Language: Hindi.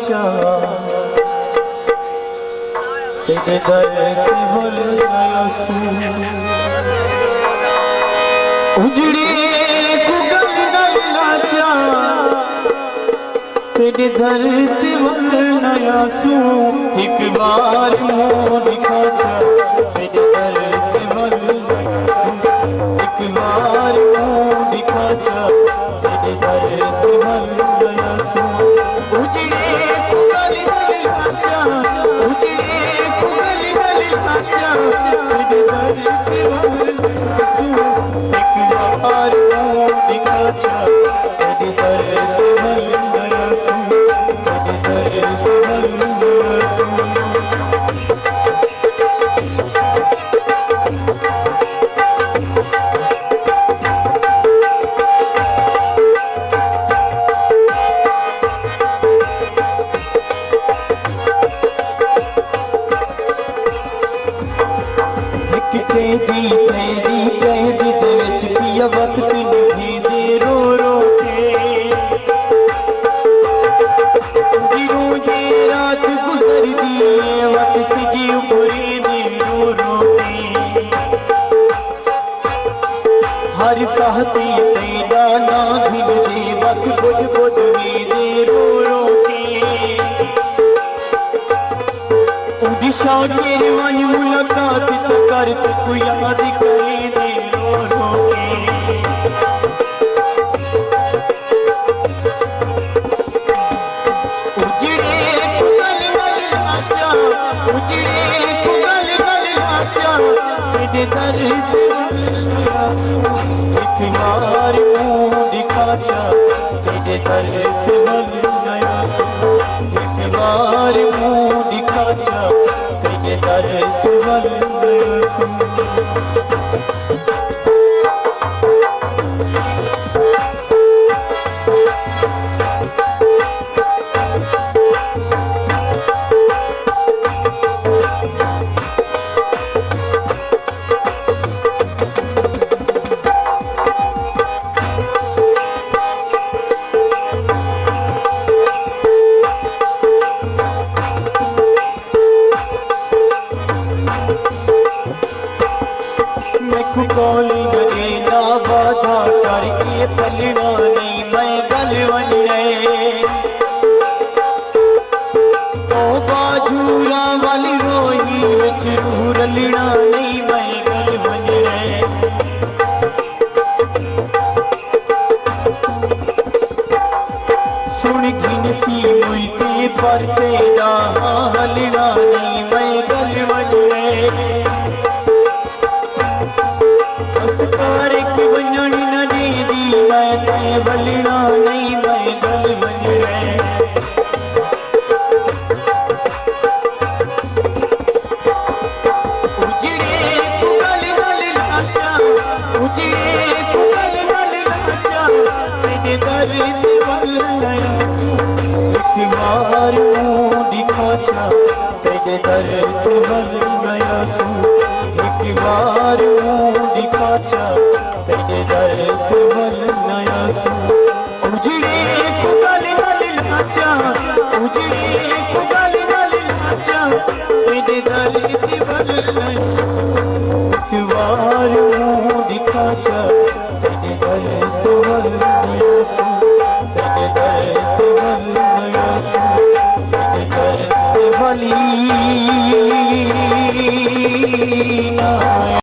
दिखाचा तेरे दर्द भर आंसू उजड़े कुगल नाचा तेरे दर्द भर आंसू एक बार मुँह दिखाचा तेरे दर्द भर आंसू एक बार मुँह दिखाचा तेरे दर्द भर आंसू उजड़े कुगल नाचा उजड़े कुगल नाचा तेरे दर्द भर आंसू एक बार मुँह दिखाचा तेरे दर्द भर आंसू तेरे दर्द भर आंसू कैदी दे विच पिया वक्त निभी दे रो रो के रोजे रात गुजर दिए वक्त सिजी उबरे दे रो रो के हर साथी तेरा ना दिल दे वक्त बुझ बुझ दे रो रो के दिशा तेरे वाली मुलाकात कर तू याद करे दे रो रो के उजड़े कुगल नाचा उजड़े कुगल नाचा तेरे दर्द एक बार मुँह दिखाचा तेरे दर्द भर आंसू एक बार मुँह दिखाचा तेरे दर्द भर आंसू कौली गले ना बाधा करके पलना नहीं मैं गल वने ओ बाजूरा वाली रोही विच रूह रलना नहीं मैं गल वने सुन घिन सी मुई ते पर तेरा हलना नहीं मैं गल वने की बंजनी न दीदी मैं ते बलना नहीं मैं गल बजरे उजड़े कुगल नाचा उजड़े कुगल नाचा तेरे दर्द भर आंसू एक बार मुँह दिखाचा तेरे दर्द भर आंसू एक बार मुँह दिखाचा तेरे दर्द भर आंसू उजड़े कुगल नाचा उजड़े कुगल नाचा तेरे दर्द भर आंसू एक बार मुँह दिखाचा तेरे दर्द भर आंसू तेरे दर्द भर आंसू तेरे दर्द भली